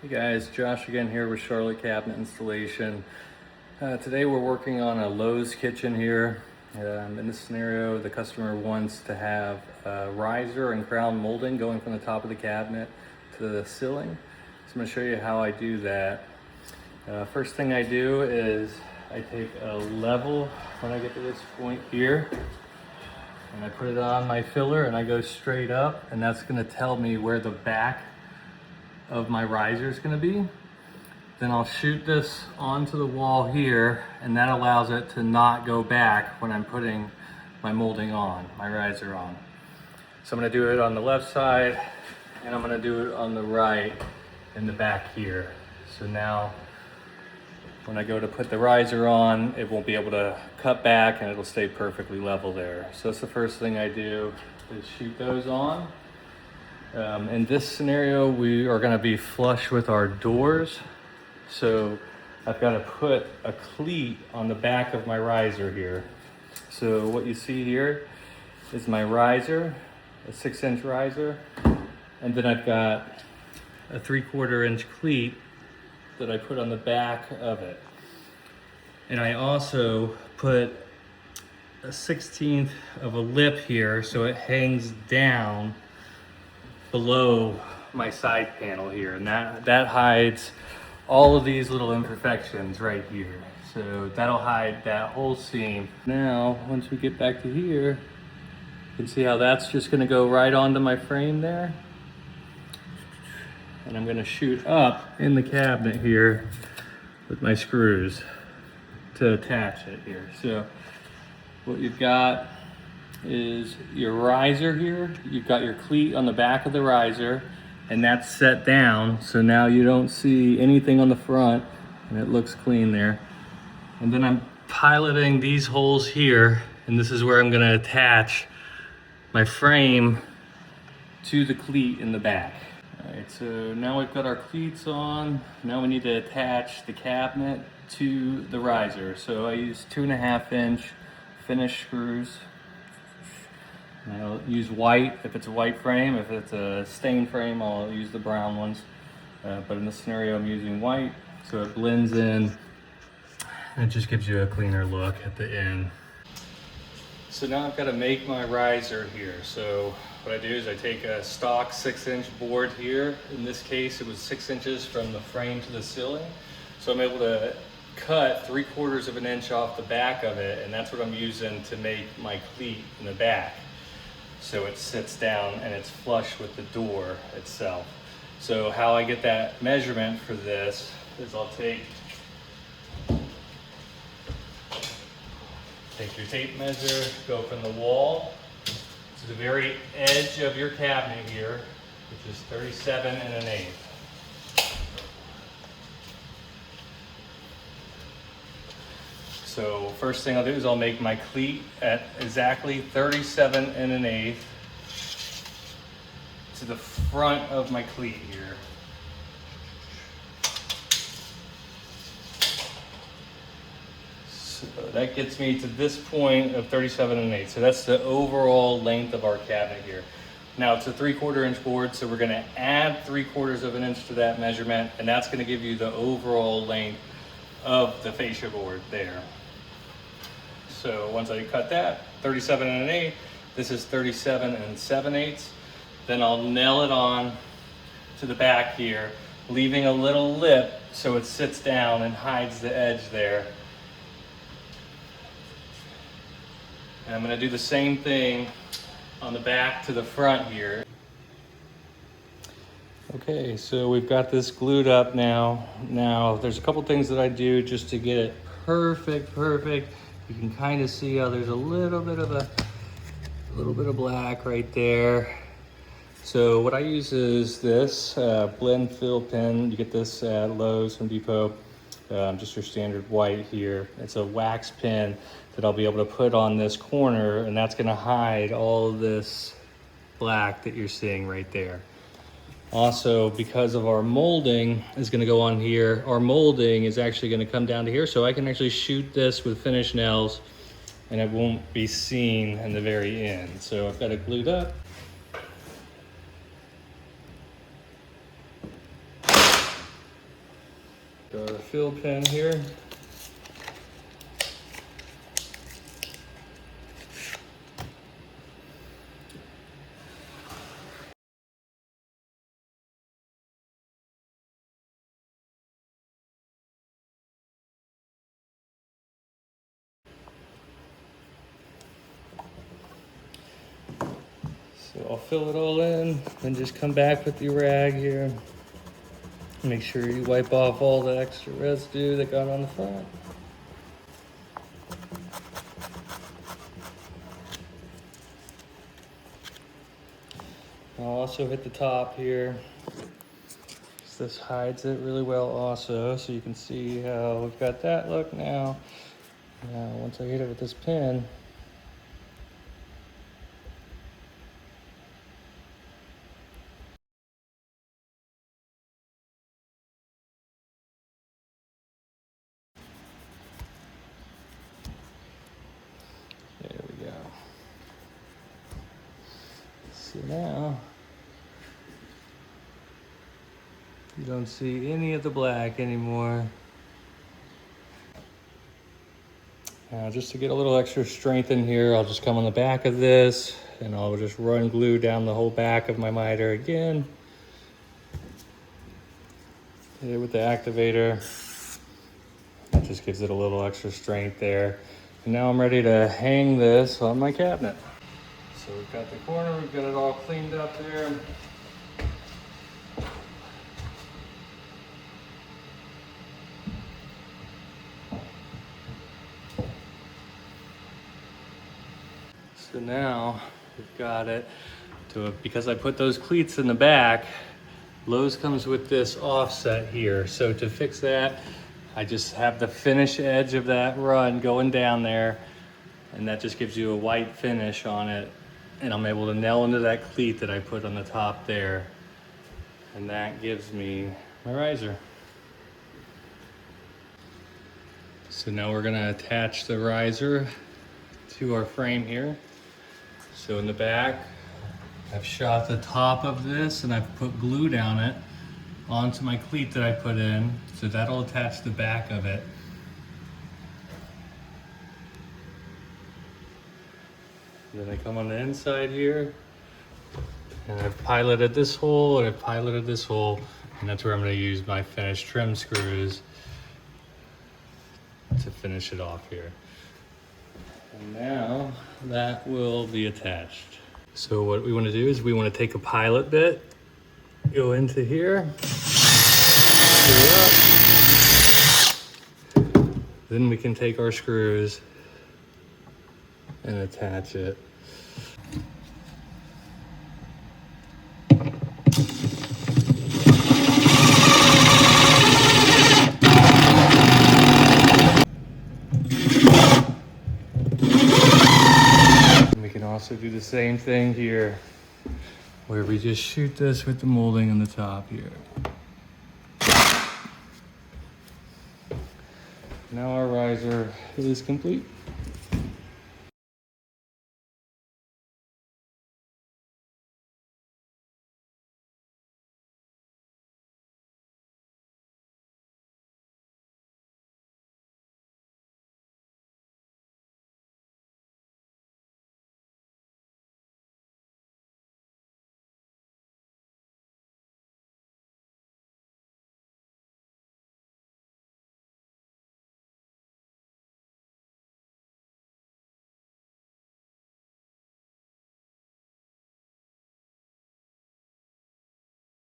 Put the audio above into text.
Hey guys, Josh again here with Charlotte Cabinet Installation. Today we're working on a Lowe's kitchen here. In this scenario, the customer wants to have a riser and crown molding going from the top of the cabinet to the ceiling. So I'm going to show you how I do that. First thing I do is I take a level when I get to this point here, and I put it on my filler and I go straight up, and that's going to tell me where the back of my riser is going to be. Then I'll shoot this onto the wall here, and that allows it to not go back when I'm putting my molding on, my riser on. So I'm going to do it on the left side, and I'm going to do it on the right in the back here. So now when I go to put the riser on, it won't be able to cut back and it'll stay perfectly level there. So that's the first thing I do, is shoot those on. In this scenario, we are going to be flush with our doors. So I've got to put a cleat on the back of my riser here. So what you see here is my riser, a 6-inch riser, and then I've got a 3/4 inch cleat that I put on the back of it. And I also put a 1/16 of a lip here so it hangs down below my side panel here, and that hides all of these little imperfections right here. So that'll hide that whole seam. Now, once we get back to here, you can see how that's just gonna go right onto my frame there. And I'm gonna shoot up in the cabinet here with my screws to attach it here. So what you've got is your riser here. You've got your cleat on the back of the riser, and that's set down, so now you don't see anything on the front, and it looks clean there. And then I'm piloting these holes here, and this is where I'm gonna attach my frame to the cleat in the back. All right, so now we've got our cleats on. Now we need to attach the cabinet to the riser. So I use 2.5 inch finish screws. And I'll use white if it's a white frame. If it's a stained frame, I'll use the brown ones. But in this scenario, I'm using white, so it blends in and it just gives you a cleaner look at the end. So now I've got to make my riser here. So what I do is I take a stock 6-inch board here. In this case, it was 6 inches from the frame to the ceiling. So I'm able to cut 3/4 of an inch off the back of it, and that's what I'm using to make my cleat in the back. So it sits down and it's flush with the door itself. So how I get that measurement for this is I'll take your tape measure, go from the wall to the very edge of your cabinet here, which is 37 1/8. So first thing I'll do is I'll make my cleat at exactly 37 1/8 to the front of my cleat here. So that gets me to this point of 37 1/8. So that's the overall length of our cabinet here. Now it's a 3/4 inch board, so we're gonna add 3/4 of an inch to that measurement, and that's gonna give you the overall length of the fascia board there. So once I cut that, 37 1/8, this is 37 7/8. Then I'll nail it on to the back here, leaving a little lip so it sits down and hides the edge there. And I'm gonna do the same thing on the back to the front here. Okay, so we've got this glued up now. Now, there's a couple things that I do just to get it perfect. You can kind of see how there's a little bit of black right there. So what I use is this blend fill pen. You get this at Lowe's, Home Depot. Just your standard white here. It's a wax pen that I'll be able to put on this corner, and that's gonna hide all of this black that you're seeing right there. Also, because of our molding is going to go on here, our molding is actually going to come down to here, so I can actually shoot this with finish nails and it won't be seen in the very end. So I've got it glued up. Got our fill pin here. So I'll fill it all in, then just come back with the rag here. Make sure you wipe off all the extra residue that got on the front. I'll also hit the top here. This hides it really well also, so you can see how we've got that look now. Now, once I hit it with this pin, there we go. So now, you don't see any of the black anymore. Now, just to get a little extra strength in here, I'll just come on the back of this and I'll just run glue down the whole back of my miter again. Hit it with the activator. It just gives it a little extra strength there. And now I'm ready to hang this on my cabinet. So we've got the corner, we've got it all cleaned up there. So now we've got it to, because I put those cleats in the back, Lowe's comes with this offset here. So to fix that, I just have the finish edge of that run going down there, and that just gives you a white finish on it. And I'm able to nail into that cleat that I put on the top there. And that gives me my riser. So now we're gonna attach the riser to our frame here. So in the back, I've shot the top of this and I've put glue down it onto my cleat that I put in. So that'll attach the back of it. And then I come on the inside here and I've piloted this hole and I've piloted this hole, and that's where I'm going to use my finished trim screws to finish it off here. And now that will be attached. So what we want to do is we want to take a pilot bit, go into here, screw up. Then we can take our screws and attach it. Also do the same thing here, where we just shoot this with the molding on the top here. Now our riser is complete.